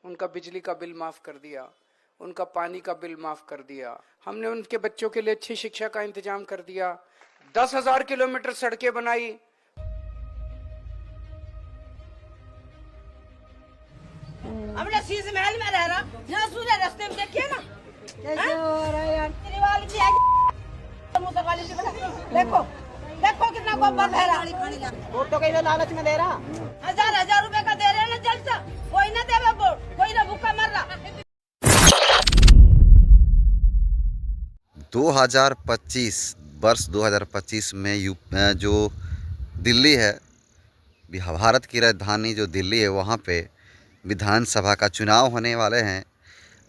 उनका बिजली का बिल माफ़ कर दिया, उनका पानी का बिल माफ़ कर दिया, हमने उनके बच्चों के लिए अच्छी शिक्षा का इंतजाम कर दिया, 10,000 किलोमीटर सड़कें बनाई। हमने शीश महल में रह रहा, यहाँ सूर्य रास्ते में देखिए ना कैसे हो रहा है यार। देखो देखो कितना गोबर है रहा। वोट तो कई लालच में दे रहा, 1000 रुपए का दे रहे हैं ना जलसा, कोई ना देवे वोट, कोई ना भूखा मर रहा। 2025 वर्ष 2025 में जो दिल्ली है, भारत की राजधानी जो दिल्ली है, वहाँ पे विधानसभा का चुनाव होने वाले हैं।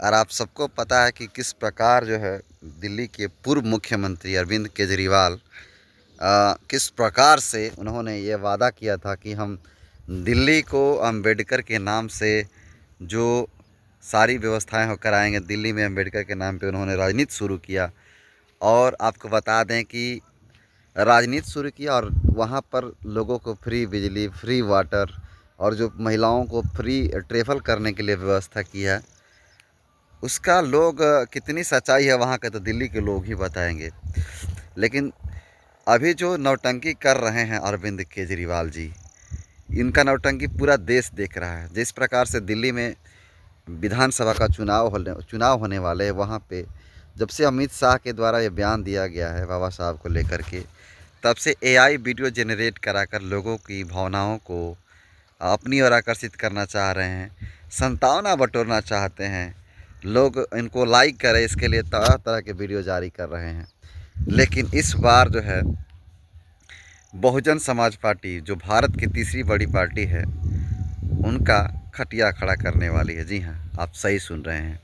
और आप सबको पता है कि किस प्रकार जो है दिल्ली के पूर्व मुख्यमंत्री अरविंद केजरीवाल किस प्रकार से उन्होंने ये वादा किया था कि हम दिल्ली को अंबेडकर के नाम से जो सारी व्यवस्थाएं हो कराएंगे। दिल्ली में अंबेडकर के नाम पे उन्होंने राजनीति शुरू किया, और आपको बता दें कि राजनीति शुरू किया और वहाँ पर लोगों को फ्री बिजली, फ्री वाटर और जो महिलाओं को फ्री ट्रैवल करने के लिए व्यवस्था की है, उसका लोग कितनी सच्चाई है वहाँ के तो दिल्ली के लोग ही बताएंगे। लेकिन अभी जो नौटंकी कर रहे हैं अरविंद केजरीवाल जी, इनका नौटंकी पूरा देश देख रहा है। जिस प्रकार से दिल्ली में विधानसभा का चुनाव होने वाले हैं, वहाँ पे जब से अमित शाह के द्वारा ये बयान दिया गया है बाबा साहब को लेकर के, तब से एआई वीडियो जनरेट कराकर लोगों की भावनाओं को अपनी ओर आकर्षित करना चाह रहे हैं, संतावना बटोरना चाहते हैं। लोग इनको लाइक करें, इसके लिए तरह तरह के वीडियो जारी कर रहे हैं। लेकिन इस बार जो है बहुजन समाज पार्टी, जो भारत की तीसरी बड़ी पार्टी है, उनका खटिया खड़ा करने वाली है। जी हाँ, आप सही सुन रहे हैं।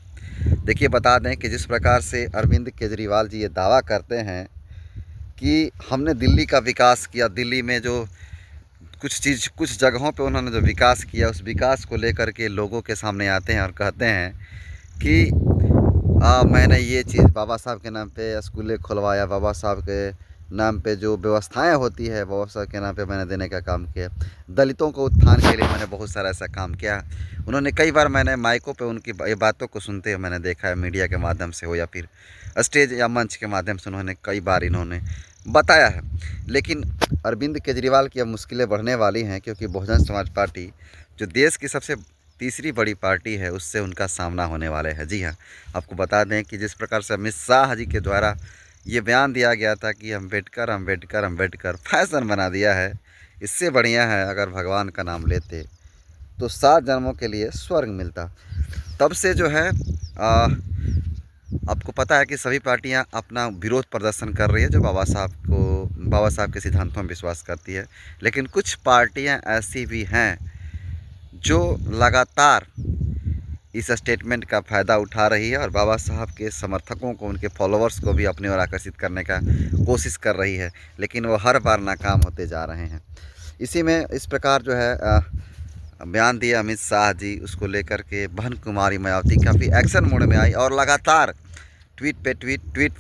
देखिए, बता दें कि जिस प्रकार से अरविंद केजरीवाल जी ये दावा करते हैं कि हमने दिल्ली का विकास किया, दिल्ली में जो कुछ जगहों पे उन्होंने जो विकास किया, उस विकास को लेकर के लोगों के सामने आते हैं और कहते हैं कि मैंने ये चीज़ बाबा साहब के नाम पे स्कूलें खुलवाया, बाबा साहब के नाम पे जो व्यवस्थाएं होती है बाबा साहब के नाम पे मैंने देने का काम किया, दलितों को उत्थान के लिए मैंने बहुत सारा ऐसा काम किया। उन्होंने कई बार, मैंने माइकों पे उनकी ये बातों को सुनते हुए मैंने देखा है, मीडिया के माध्यम से हो या फिर स्टेज या मंच के माध्यम से उन्होंने कई बार इन्होंने बताया है। लेकिन अरविंद केजरीवाल की अब मुश्किलें बढ़ने वाली हैं, क्योंकि बहुजन समाज पार्टी जो देश की सबसे तीसरी बड़ी पार्टी है, उससे उनका सामना होने वाला है। जी हाँ, आपको बता दें कि जिस प्रकार से अमित शाह जी के द्वारा ये बयान दिया गया था कि अंबेडकर अंबेडकर अंबेडकर फैशन बना दिया है, इससे बढ़िया है अगर भगवान का नाम लेते तो 7 जन्मों के लिए स्वर्ग मिलता। तब से जो है आपको पता है कि सभी पार्टियां अपना विरोध प्रदर्शन कर रही है, जो बाबा साहब के सिद्धांतों में विश्वास करती है। लेकिन कुछ पार्टियां ऐसी भी हैं जो लगातार इस स्टेटमेंट का फ़ायदा उठा रही है और बाबा साहब के समर्थकों को, उनके फॉलोअर्स को भी अपनी ओर आकर्षित करने का कोशिश कर रही है, लेकिन वो हर बार नाकाम होते जा रहे हैं। इसी में इस प्रकार जो है बयान दिया अमित शाह जी, उसको लेकर के बहन कुमारी मायावती काफ़ी एक्शन मोड में आई और लगातार ट्वीट पे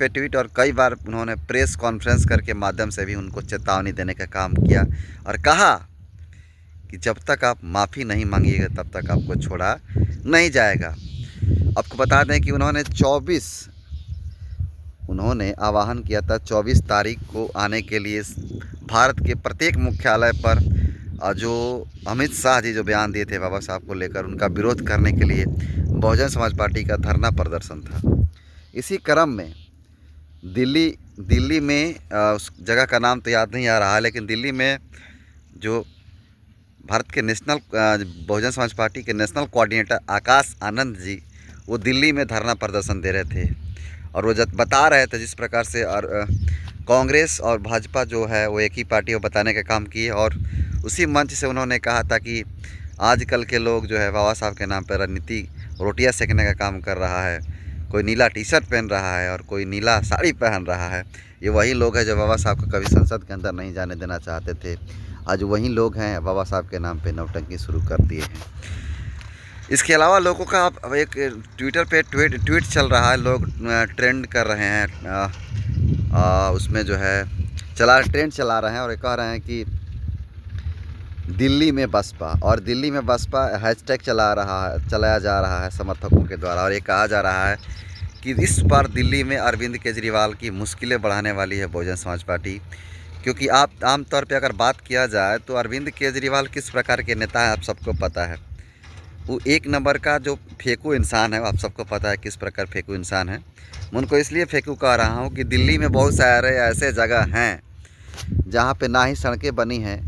ट्वीट और कई बार उन्होंने प्रेस कॉन्फ्रेंस करके माध्यम से भी उनको चेतावनी देने का काम किया और कहा कि जब तक आप माफ़ी नहीं मांगिएगा तब तक आपको छोड़ा नहीं जाएगा। आपको बता दें कि उन्होंने आह्वान किया था 24 तारीख को आने के लिए भारत के प्रत्येक मुख्यालय पर, जो अमित शाह जी जो बयान दिए थे बाबा साहब को लेकर, उनका विरोध करने के लिए बहुजन समाज पार्टी का धरना प्रदर्शन था। इसी क्रम में दिल्ली में उस जगह का नाम तो याद नहीं आ रहा है, लेकिन दिल्ली में जो भारत के बहुजन समाज पार्टी के नेशनल कोऑर्डिनेटर आकाश आनंद जी, वो दिल्ली में धरना प्रदर्शन दे रहे थे और वो बता रहे थे जिस प्रकार से और कांग्रेस और भाजपा जो है वो एक ही पार्टी को बताने का काम किए। और उसी मंच से उन्होंने कहा था कि आजकल के लोग जो है बाबा साहब के नाम पर राजनीति रोटियां सेकने का काम कर रहा है, कोई नीला टी शर्ट पहन रहा है और कोई नीला साड़ी पहन रहा है। ये वही लोग हैं जो बाबा साहब को कभी संसद के अंदर नहीं जाने देना चाहते थे, आज वही लोग हैं बाबा साहब के नाम पे नौटंकी शुरू कर दिए हैं। इसके अलावा लोगों का अब एक ट्विटर पे ट्वीट चल रहा है, लोग ट्रेंड कर रहे हैं, उसमें जो है ट्रेंड चला रहे हैं और ये कह रहे हैं कि दिल्ली में बसपा, और दिल्ली में बसपा हैशटैग चलाया जा रहा है समर्थकों के द्वारा, और ये कहा जा रहा है कि इस बार दिल्ली में अरविंद केजरीवाल की मुश्किलें बढ़ाने वाली है बहुजन समाज पार्टी। क्योंकि आप आमतौर पे अगर बात किया जाए तो अरविंद केजरीवाल किस प्रकार के नेता हैं आप सबको पता है। वो एक नंबर का जो फेंकू इंसान है, आप सबको पता है किस प्रकार फेंकू इंसान है। मैं उनको इसलिए फेंकू कह रहा हूँ कि दिल्ली में बहुत सारे ऐसे जगह हैं जहाँ पे ना ही सड़कें बनी हैं,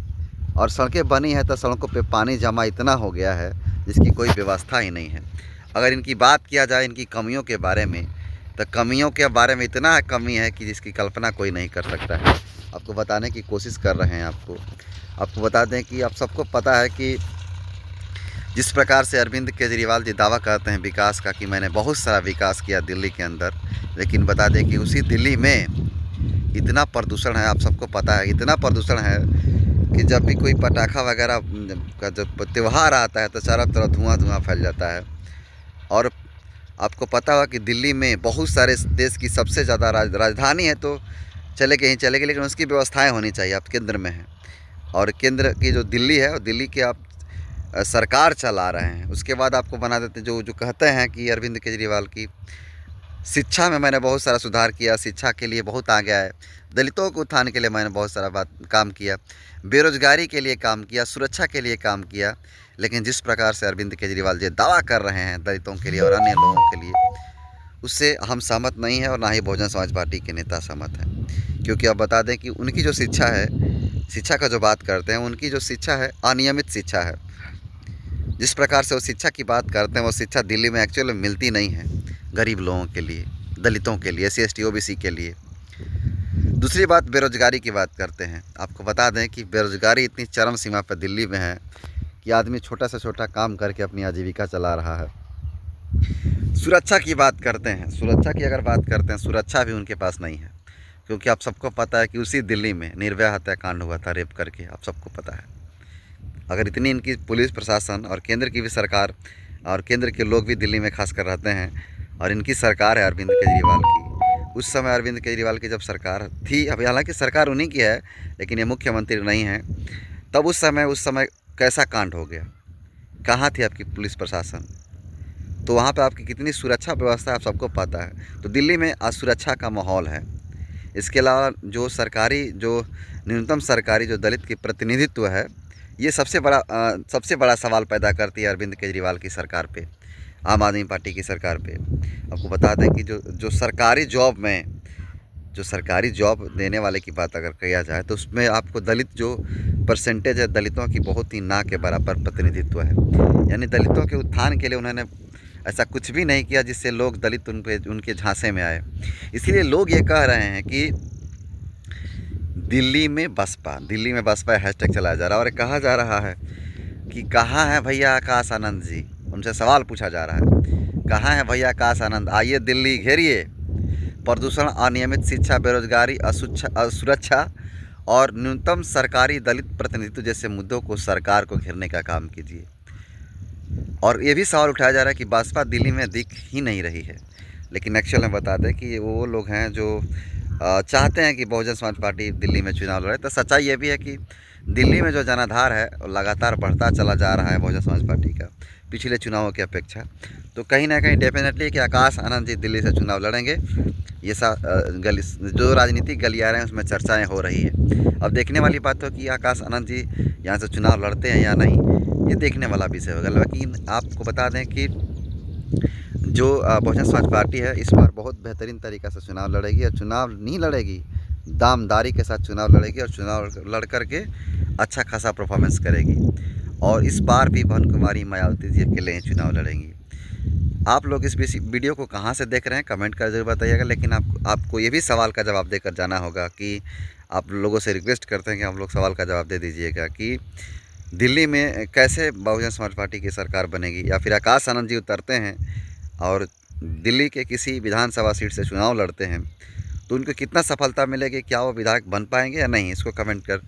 और सड़कें बनी हैं तो सड़कों पे पानी जमा इतना हो गया है जिसकी कोई व्यवस्था ही नहीं है। अगर इनकी बात किया जाए इनकी कमियों के बारे में, तो कमियों के बारे में इतना कमी है कि जिसकी कल्पना कोई नहीं कर सकता है। आपको बताने की कोशिश कर रहे हैं। आपको बता दें कि आप सबको पता है कि जिस प्रकार से अरविंद केजरीवाल जी दावा करते हैं विकास का कि मैंने बहुत सारा विकास किया दिल्ली के अंदर, लेकिन बता दें कि उसी दिल्ली में इतना प्रदूषण है। आप सबको पता है इतना प्रदूषण है कि जब भी कोई पटाखा वगैरह का जब त्यौहार आता है तो चारों तरफ धुआं फैल जाता है। और आपको पता होगा कि दिल्ली में बहुत सारे देश की सबसे ज़्यादा राजधानी है, तो चलेगी, लेकिन उसकी व्यवस्थाएं होनी चाहिए। आप केंद्र में हैं और केंद्र की जो दिल्ली है, दिल्ली की आप सरकार चला रहे हैं। उसके बाद आपको बना देते जो कहते हैं कि अरविंद केजरीवाल की शिक्षा में मैंने बहुत सारा सुधार किया, शिक्षा के लिए बहुत आगे आए, दलितों के उत्थान के लिए मैंने बहुत सारा काम किया, बेरोजगारी के लिए काम किया, सुरक्षा के लिए काम किया। लेकिन जिस प्रकार से अरविंद केजरीवाल जी दावा कर रहे हैं दलितों के लिए और अन्य लोगों के लिए, उससे हम सहमत नहीं हैं और ना ही बहुजन समाज पार्टी के नेता सहमत हैं। क्योंकि अब बता दें कि उनकी जो शिक्षा है, शिक्षा का जो बात करते हैं, उनकी जो शिक्षा है अनियमित शिक्षा है। जिस प्रकार से वो शिक्षा की बात करते हैं वो शिक्षा दिल्ली में एक्चुअली मिलती नहीं है गरीब लोगों के लिए, दलितों के लिए, SC ST OBC के लिए। दूसरी बात बेरोजगारी की बात करते हैं। आपको बता दें कि बेरोजगारी इतनी चरम सीमा पर दिल्ली में है कि आदमी छोटा से छोटा काम करके अपनी आजीविका चला रहा है। सुरक्षा की बात करते हैं, सुरक्षा की अगर बात करते हैं, सुरक्षा भी उनके पास नहीं है। क्योंकि आप सबको पता है कि उसी दिल्ली में निर्भया हत्याकांड हुआ था, रेप करके, आप सबको पता है। अगर इतनी इनकी पुलिस प्रशासन और केंद्र की भी सरकार और केंद्र के लोग भी दिल्ली में खासकर रहते हैं, और इनकी सरकार है अरविंद केजरीवाल की। उस समय अरविंद केजरीवाल की जब सरकार थी, अभी हालांकि सरकार उन्हीं की है लेकिन ये मुख्यमंत्री नहीं है, तब उस समय कैसा कांड हो गया, कहाँ थी आपकी पुलिस प्रशासन, तो वहाँ पे आपकी कितनी सुरक्षा व्यवस्था आप सबको पता है। तो दिल्ली में असुरक्षा का माहौल है। इसके अलावा जो न्यूनतम सरकारी जो दलित की प्रतिनिधित्व है, ये सबसे बड़ा सवाल पैदा करती है अरविंद केजरीवाल की सरकार पे, आम आदमी पार्टी की सरकार पे। आपको बता दें कि जो सरकारी जॉब देने वाले की बात अगर किया जाए तो उसमें आपको दलित जो परसेंटेज है, दलितों की बहुत ही ना के बराबर प्रतिनिधित्व है। यानी दलितों के उत्थान के लिए उन्होंने ऐसा कुछ भी नहीं किया जिससे लोग दलित उनके झांसे में आए। इसलिए लोग ये कह रहे हैं कि दिल्ली में बसपा हैशटैग चलाया जा रहा है, और कहा जा रहा है कि कहाँ है भैया आकाश आनंद जी। उनसे सवाल पूछा जा रहा है, कहाँ है भैया आकाश आनंद, आइए दिल्ली घेरिए, प्रदूषण, अनियमित शिक्षा, बेरोजगारी, असुरक्षा और न्यूनतम सरकारी दलित प्रतिनिधित्व जैसे मुद्दों को सरकार को घेरने का काम कीजिए। और ये भी सवाल उठाया जा रहा है कि बसपा दिल्ली में दिख ही नहीं रही है। लेकिन एक्चुअल में बता दें कि वो लोग हैं जो चाहते हैं कि बहुजन समाज पार्टी दिल्ली में चुनाव लड़े। तो सच्चाई ये भी है कि दिल्ली में जो जनाधार है लगातार बढ़ता चला जा रहा है बहुजन समाज पार्टी का पिछले चुनावों की अपेक्षा। तो कहीं ना कहीं डेफिनेटली कि आकाश आनंद जी दिल्ली से चुनाव लड़ेंगे, ये जो राजनीतिक गलियारे हैं उसमें चर्चाएं हो रही है। अब देखने वाली बात हो कि आकाश आनंद जी यहाँ से चुनाव लड़ते हैं या नहीं, ये देखने वाला विषय होगा। लेकिन आपको बता दें कि जो बहुजन समाज पार्टी है इस बार बहुत बेहतरीन तरीक़ा से चुनाव लड़ेगी, और चुनाव नहीं लड़ेगी, दामदारी के साथ चुनाव लड़ेगी, और चुनाव लड़ करके अच्छा खासा परफॉर्मेंस करेगी। और इस बार भी भवन कुमारी मायावती जी अकेले ही चुनाव लड़ेंगी। आप लोग इस वीडियो को कहाँ से देख रहे हैं कमेंट कर जरूर बताइएगा। लेकिन आपको ये भी सवाल का जवाब देकर जाना होगा कि आप लोगों से रिक्वेस्ट करते हैं कि आप लोग सवाल का जवाब दे दीजिएगा कि दिल्ली में कैसे बहुजन समाज पार्टी की सरकार बनेगी, या फिर आकाश आनंद जी उतरते हैं और दिल्ली के किसी विधानसभा सीट से चुनाव लड़ते हैं तो उनको कितना सफलता मिलेगी, क्या वो विधायक बन पाएंगे या नहीं, इसको कमेंट कर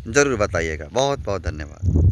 ज़रूर बताइएगा। बहुत बहुत धन्यवाद।